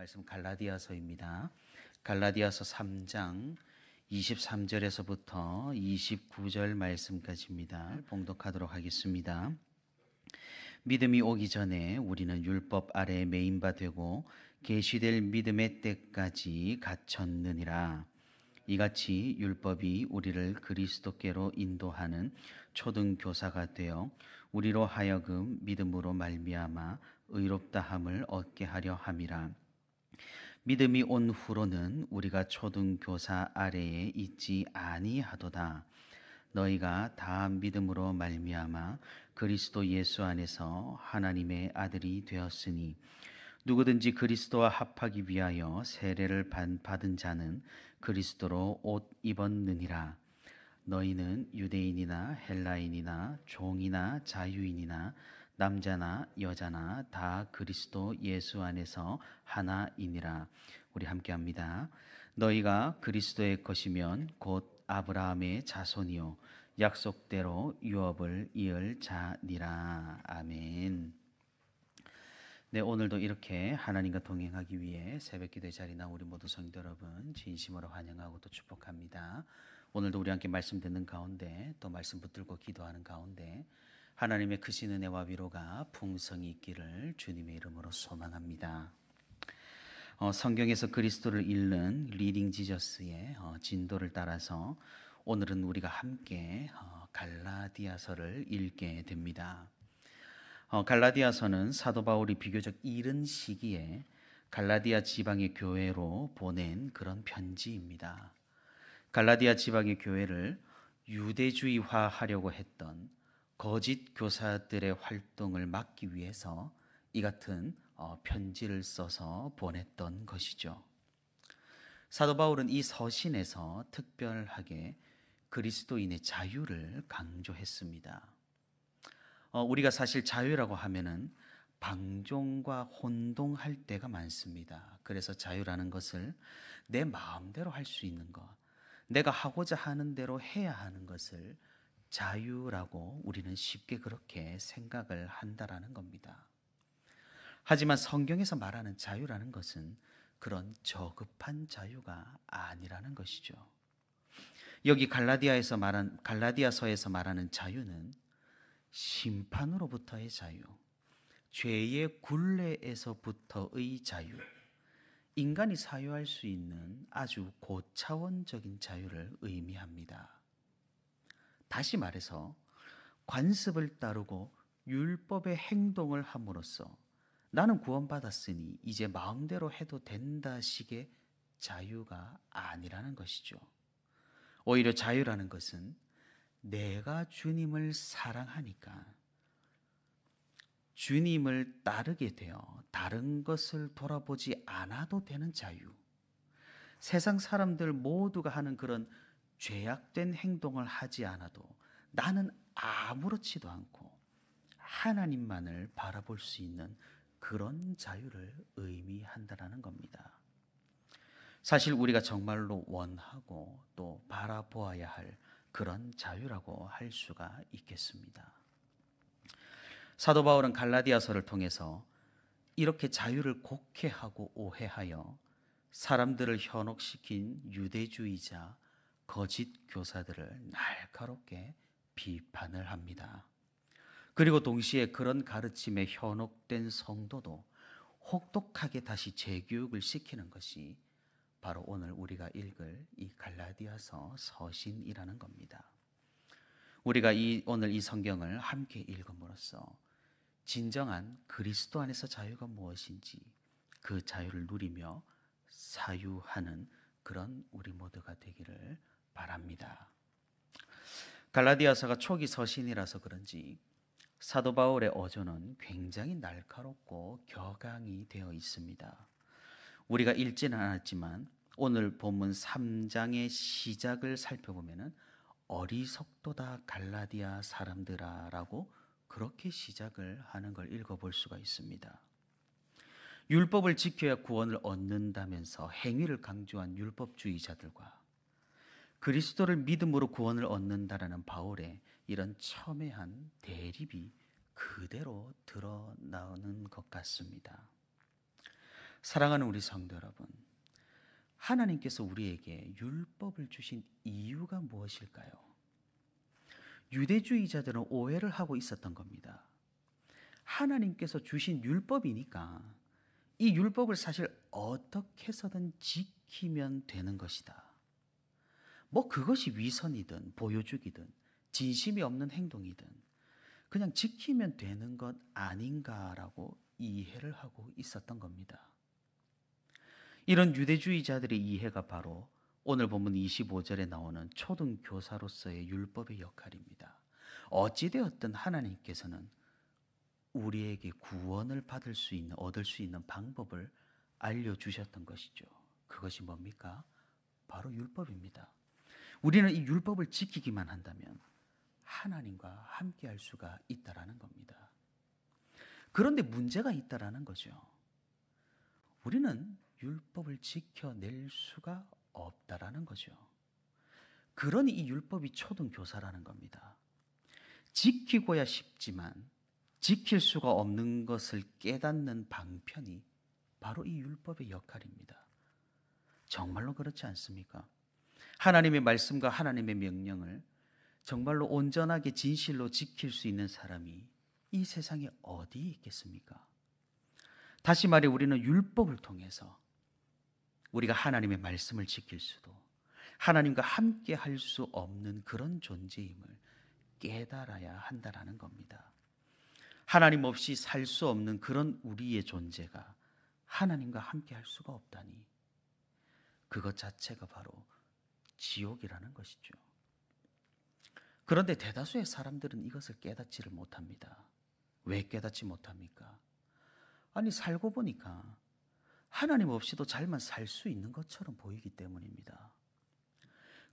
말씀 갈라디아서입니다. 갈라디아서 3장 23절에서부터 29절 말씀까지입니다. 봉독하도록 하겠습니다. 믿음이 오기 전에 우리는 율법 아래에 매인 바 되고 계시될 믿음의 때까지 갇혔느니라. 이같이 율법이 우리를 그리스도께로 인도하는 초등교사가 되어 우리로 하여금 믿음으로 말미암아 의롭다함을 얻게 하려 함이라. 믿음이 온 후로는 우리가 초등교사 아래에 있지 아니하도다. 너희가 다 믿음으로 말미암아 그리스도 예수 안에서 하나님의 아들이 되었으니 누구든지 그리스도와 합하기 위하여 세례를 받은 자는 그리스도로 옷 입었느니라. 너희는 유대인이나 헬라인이나 종이나 자유인이나 남자나 여자나 다 그리스도 예수 안에서 하나이니라. 우리 함께합니다. 너희가 그리스도의 것이면 곧 아브라함의 자손이요 약속대로 유업을 이을 자니라. 아멘. 네, 오늘도 이렇게 하나님과 동행하기 위해 새벽기도의 자리에 나온 우리 모두 성도 여러분 진심으로 환영하고 또 축복합니다. 오늘도 우리 함께 말씀 듣는 가운데 또 말씀 붙들고 기도하는 가운데 하나님의 크신 은혜와 위로가 풍성히 있기를 주님의 이름으로 소망합니다. 성경에서 그리스도를 읽는 리딩 지저스의 진도를 따라서 오늘은 우리가 함께 갈라디아서를 읽게 됩니다. 갈라디아서는 사도 바울이 비교적 이른 시기에 갈라디아 지방의 교회로 보낸 그런 편지입니다. 갈라디아 지방의 교회를 유대주의화하려고 했던 거짓 교사들의 활동을 막기 위해서 이 같은 편지를 써서 보냈던 것이죠. 사도 바울은 이 서신에서 특별하게 그리스도인의 자유를 강조했습니다. 우리가 사실 자유라고 하면은 방종과 혼동할 때가 많습니다. 그래서 자유라는 것을 내 마음대로 할 수 있는 것, 내가 하고자 하는 대로 해야 하는 것을 자유라고 우리는 쉽게 그렇게 생각을 한다라는 겁니다. 하지만 성경에서 말하는 자유라는 것은 그런 저급한 자유가 아니라는 것이죠. 여기 갈라디아서에서 말하는 자유는 심판으로부터의 자유, 죄의 굴레에서부터의 자유, 인간이 사유할 수 있는 아주 고차원적인 자유를 의미합니다. 다시 말해서 관습을 따르고 율법의 행동을 함으로써 나는 구원받았으니 이제 마음대로 해도 된다 식의 자유가 아니라는 것이죠. 오히려 자유라는 것은 내가 주님을 사랑하니까 주님을 따르게 되어 다른 것을 돌아보지 않아도 되는 자유, 세상 사람들 모두가 하는 그런 죄악된 행동을 하지 않아도 나는 아무렇지도 않고 하나님만을 바라볼 수 있는 그런 자유를 의미한다라는 겁니다. 사실 우리가 정말로 원하고 또 바라보아야 할 그런 자유라고 할 수가 있겠습니다. 사도 바울은 갈라디아서를 통해서 이렇게 자유를 곡해하고 오해하여 사람들을 현혹시킨 유대주의자 거짓 교사들을 날카롭게 비판을 합니다. 그리고 동시에 그런 가르침에 현혹된 성도도 혹독하게 다시 재교육을 시키는 것이 바로 오늘 우리가 읽을 이 갈라디아서 서신이라는 겁니다. 우리가 오늘 이 성경을 함께 읽음으로써 진정한 그리스도 안에서 자유가 무엇인지 그 자유를 누리며 사유하는 그런 우리 모두가 되기를 바랍니다. 갈라디아서가 초기 서신이라서 그런지 사도 바울의 어조는 굉장히 날카롭고 격앙이 되어 있습니다. 우리가 읽지는 않았지만 오늘 본문 3장의 시작을 살펴보면 어리석도다 갈라디아 사람들아라고 그렇게 시작을 하는 걸 읽어볼 수가 있습니다. 율법을 지켜야 구원을 얻는다면서 행위를 강조한 율법주의자들과 그리스도를 믿음으로 구원을 얻는다라는 바울의 이런 첨예한 대립이 그대로 드러나는 것 같습니다. 사랑하는 우리 성도 여러분, 하나님께서 우리에게 율법을 주신 이유가 무엇일까요? 유대주의자들은 오해를 하고 있었던 겁니다. 하나님께서 주신 율법이니까 이 율법을 사실 어떻게 해서든 지키면 되는 것이다. 뭐 그것이 위선이든 보여주기든 진심이 없는 행동이든 그냥 지키면 되는 것 아닌가라고 이해를 하고 있었던 겁니다. 이런 유대주의자들의 이해가 바로 오늘 본문 25절에 나오는 초등교사로서의 율법의 역할입니다. 어찌되었든 하나님께서는 우리에게 구원을 얻을 수 있는 방법을 알려주셨던 것이죠. 그것이 뭡니까? 바로 율법입니다. 우리는 이 율법을 지키기만 한다면 하나님과 함께 할 수가 있다라는 겁니다. 그런데 문제가 있다라는 거죠. 우리는 율법을 지켜낼 수가 없다라는 거죠. 그러니 이 율법이 초등교사라는 겁니다. 지키고야 싶지만 지킬 수가 없는 것을 깨닫는 방편이 바로 이 율법의 역할입니다. 정말로 그렇지 않습니까? 하나님의 말씀과 하나님의 명령을 정말로 온전하게 진실로 지킬 수 있는 사람이 이 세상에 어디 있겠습니까? 다시 말해 우리는 율법을 통해서 우리가 하나님의 말씀을 지킬 수도 하나님과 함께 할 수 없는 그런 존재임을 깨달아야 한다라는 겁니다. 하나님 없이 살 수 없는 그런 우리의 존재가 하나님과 함께 할 수가 없다니 그것 자체가 바로 지옥이라는 것이죠. 그런데 대다수의 사람들은 이것을 깨닫지를 못합니다. 왜 깨닫지 못합니까? 아니 살고 보니까 하나님 없이도 잘만 살 수 있는 것처럼 보이기 때문입니다.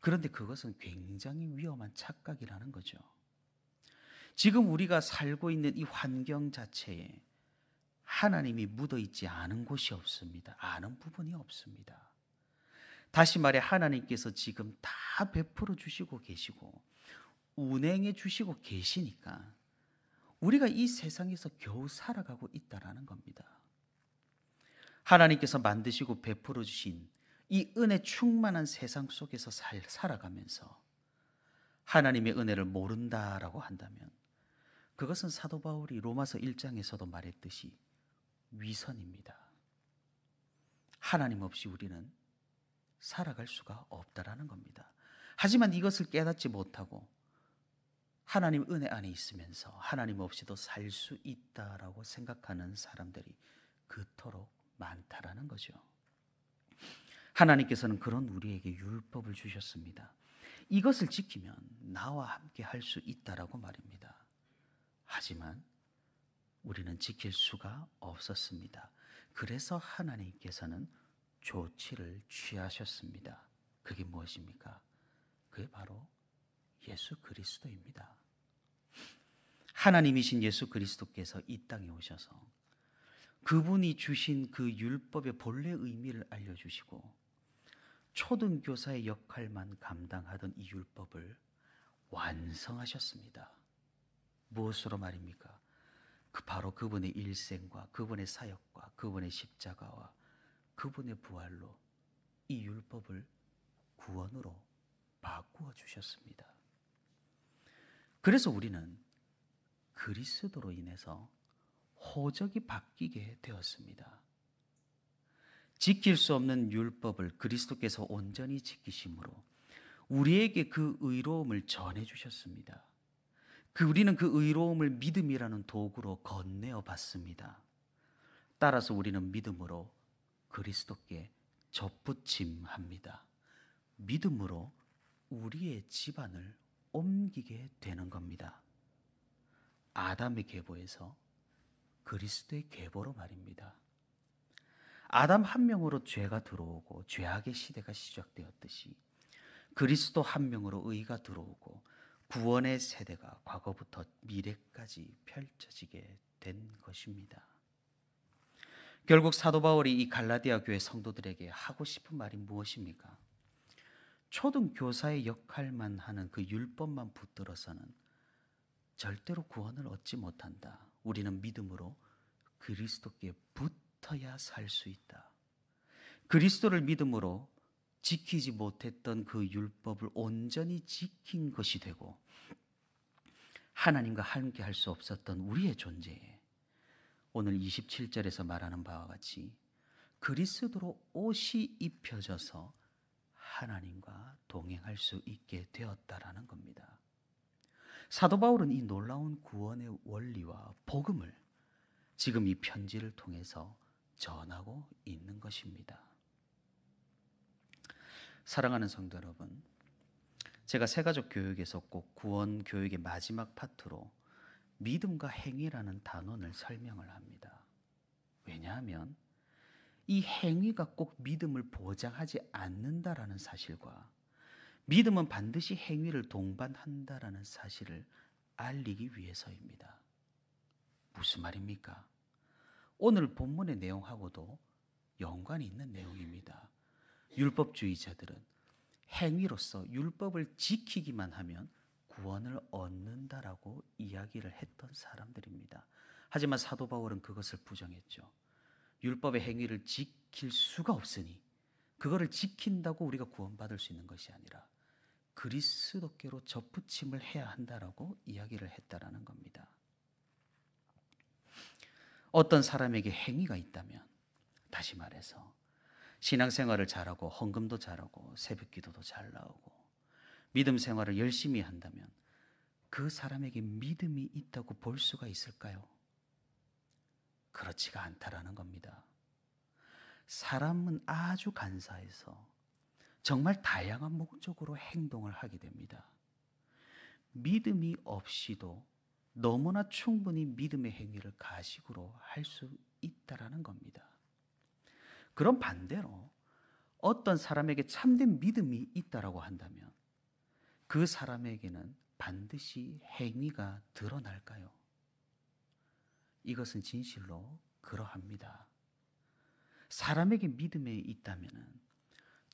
그런데 그것은 굉장히 위험한 착각이라는 거죠. 지금 우리가 살고 있는 이 환경 자체에 하나님이 묻어있지 않은 곳이 없습니다. 아는 부분이 없습니다. 다시 말해 하나님께서 지금 다 베풀어 주시고 계시고 운행해 주시고 계시니까 우리가 이 세상에서 겨우 살아가고 있다라는 겁니다. 하나님께서 만드시고 베풀어 주신 이 은혜 충만한 세상 속에서 살아가면서 하나님의 은혜를 모른다라고 한다면 그것은 사도 바울이 로마서 1장에서도 말했듯이 위선입니다. 하나님 없이 우리는 살아갈 수가 없다라는 겁니다. 하지만 이것을 깨닫지 못하고 하나님 은혜 안에 있으면서 하나님 없이도 살 수 있다라고 생각하는 사람들이 그토록 많다라는 거죠. 하나님께서는 그런 우리에게 율법을 주셨습니다. 이것을 지키면 나와 함께 할 수 있다라고 말입니다. 하지만 우리는 지킬 수가 없었습니다. 그래서 하나님께서는 조치를 취하셨습니다. 그게 무엇입니까? 그게 바로 예수 그리스도입니다. 하나님이신 예수 그리스도께서 이 땅에 오셔서 그분이 주신 그 율법의 본래 의미를 알려주시고 초등교사의 역할만 감당하던 이 율법을 완성하셨습니다. 무엇으로 말입니까? 바로 그분의 일생과 그분의 사역과 그분의 십자가와 그분의 부활로 이 율법을 구원으로 바꾸어 주셨습니다. 그래서 우리는 그리스도로 인해서 호적이 바뀌게 되었습니다. 지킬 수 없는 율법을 그리스도께서 온전히 지키심으로 우리에게 그 의로움을 전해 주셨습니다. 우리는 그 의로움을 믿음이라는 도구로 건네어 받습니다. 따라서 우리는 믿음으로 그리스도께 접붙임합니다. 믿음으로 우리의 집안을 옮기게 되는 겁니다. 아담의 계보에서 그리스도의 계보로 말입니다. 아담 한 명으로 죄가 들어오고 죄악의 시대가 시작되었듯이 그리스도 한 명으로 의가 들어오고 구원의 세대가 과거부터 미래까지 펼쳐지게 된 것입니다. 결국 사도 바울이 이 갈라디아 교회 성도들에게 하고 싶은 말이 무엇입니까? 초등교사의 역할만 하는 그 율법만 붙들어서는 절대로 구원을 얻지 못한다. 우리는 믿음으로 그리스도께 붙어야 살 수 있다. 그리스도를 믿음으로 지키지 못했던 그 율법을 온전히 지킨 것이 되고 하나님과 함께 할 수 없었던 우리의 존재에 오늘 27절에서 말하는 바와 같이 그리스도로 옷이 입혀져서 하나님과 동행할 수 있게 되었다라는 겁니다. 사도 바울은 이 놀라운 구원의 원리와 복음을 지금 이 편지를 통해서 전하고 있는 것입니다. 사랑하는 성도 여러분, 제가 새가족 교육에서 꼭 구원 교육의 마지막 파트로 믿음과 행위라는 단원을 설명을 합니다. 왜냐하면 이 행위가 꼭 믿음을 보장하지 않는다라는 사실과 믿음은 반드시 행위를 동반한다라는 사실을 알리기 위해서입니다. 무슨 말입니까? 오늘 본문의 내용하고도 연관이 있는 내용입니다. 율법주의자들은 행위로서 율법을 지키기만 하면 구원을 얻는다라고 이야기를 했던 사람들입니다. 하지만 사도 바울은 그것을 부정했죠. 율법의 행위를 지킬 수가 없으니 그거를 지킨다고 우리가 구원받을 수 있는 것이 아니라 그리스도께로 접붙임을 해야 한다라고 이야기를 했다라는 겁니다. 어떤 사람에게 행위가 있다면, 다시 말해서 신앙생활을 잘하고 헌금도 잘하고 새벽기도도 잘 나오고 믿음 생활을 열심히 한다면 그 사람에게 믿음이 있다고 볼 수가 있을까요? 그렇지가 않다라는 겁니다. 사람은 아주 간사해서 정말 다양한 목적으로 행동을 하게 됩니다. 믿음이 없이도 너무나 충분히 믿음의 행위를 가식으로 할 수 있다라는 겁니다. 그럼 반대로 어떤 사람에게 참된 믿음이 있다라고 한다면 그 사람에게는 반드시 행위가 드러날까요? 이것은 진실로 그러합니다. 사람에게 믿음이 있다면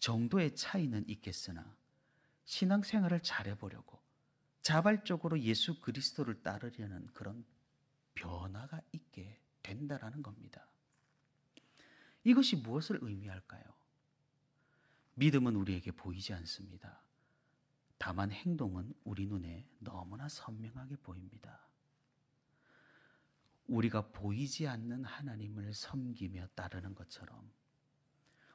정도의 차이는 있겠으나 신앙생활을 잘해보려고 자발적으로 예수 그리스도를 따르려는 그런 변화가 있게 된다라는 겁니다. 이것이 무엇을 의미할까요? 믿음은 우리에게 보이지 않습니다. 다만 행동은 우리 눈에 너무나 선명하게 보입니다. 우리가 보이지 않는 하나님을 섬기며 따르는 것처럼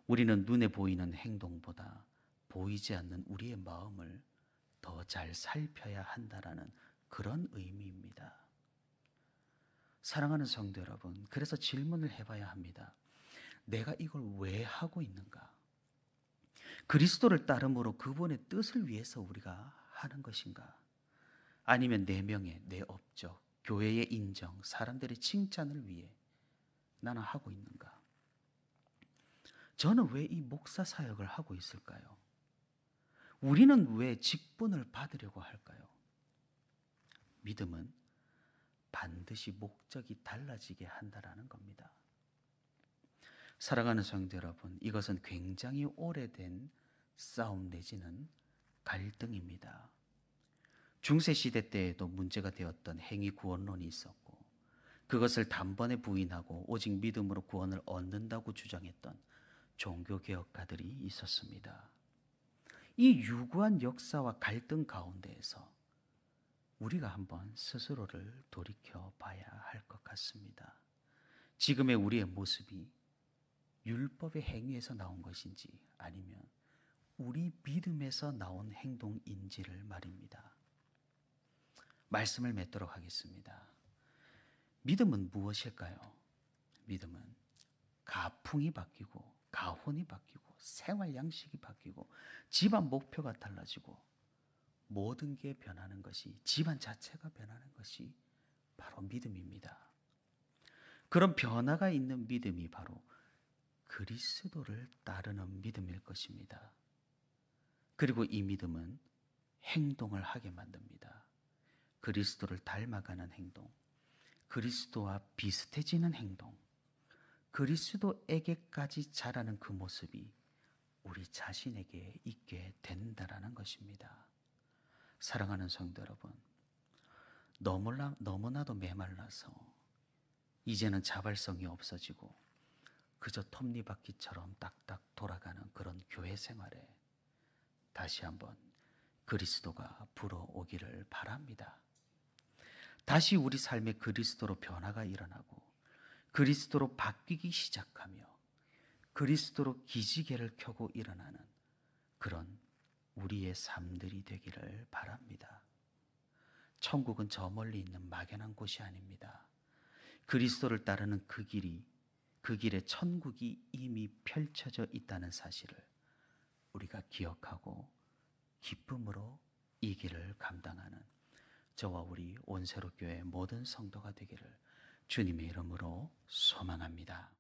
우리는 눈에 보이는 행동보다 보이지 않는 우리의 마음을 더 잘 살펴야 한다라는 그런 의미입니다. 사랑하는 성도 여러분, 그래서 질문을 해봐야 합니다. 내가 이걸 왜 하고 있는가? 그리스도를 따름으로 그분의 뜻을 위해서 우리가 하는 것인가? 아니면 내 명예, 내 업적, 교회의 인정, 사람들의 칭찬을 위해 나는 하고 있는가? 저는 왜 이 목사 사역을 하고 있을까요? 우리는 왜 직분을 받으려고 할까요? 믿음은 반드시 목적이 달라지게 한다라는 겁니다. 사랑하는 성도 여러분, 이것은 굉장히 오래된 싸움 내지는 갈등입니다. 중세시대 때에도 문제가 되었던 행위 구원론이 있었고 그것을 단번에 부인하고 오직 믿음으로 구원을 얻는다고 주장했던 종교개혁가들이 있었습니다. 이 유구한 역사와 갈등 가운데에서 우리가 한번 스스로를 돌이켜 봐야 할 것 같습니다. 지금의 우리의 모습이 율법의 행위에서 나온 것인지 아니면 우리 믿음에서 나온 행동인지를 말입니다. 말씀을 맺도록 하겠습니다. 믿음은 무엇일까요? 믿음은 가풍이 바뀌고 가혼이 바뀌고 생활 양식이 바뀌고 집안 목표가 달라지고 모든 게 변하는 것이, 집안 자체가 변하는 것이 바로 믿음입니다. 그런 변화가 있는 믿음이 바로 그리스도를 따르는 믿음일 것입니다. 그리고 이 믿음은 행동을 하게 만듭니다. 그리스도를 닮아가는 행동, 그리스도와 비슷해지는 행동, 그리스도에게까지 자라는 그 모습이 우리 자신에게 있게 된다라는 것입니다. 사랑하는 성도 여러분, 너무나도 메말라서 이제는 자발성이 없어지고 그저 톱니바퀴처럼 딱딱 돌아가는 그런 교회 생활에 다시 한번 그리스도가 불어오기를 바랍니다. 다시 우리 삶에 그리스도로 변화가 일어나고 그리스도로 바뀌기 시작하며 그리스도로 기지개를 켜고 일어나는 그런 우리의 삶들이 되기를 바랍니다. 천국은 저 멀리 있는 막연한 곳이 아닙니다. 그리스도를 따르는 그 길에 천국이 이미 펼쳐져 있다는 사실을 우리가 기억하고 기쁨으로 이 길을 감당하는 저와 우리 온세로교회 모든 성도가 되기를 주님의 이름으로 소망합니다.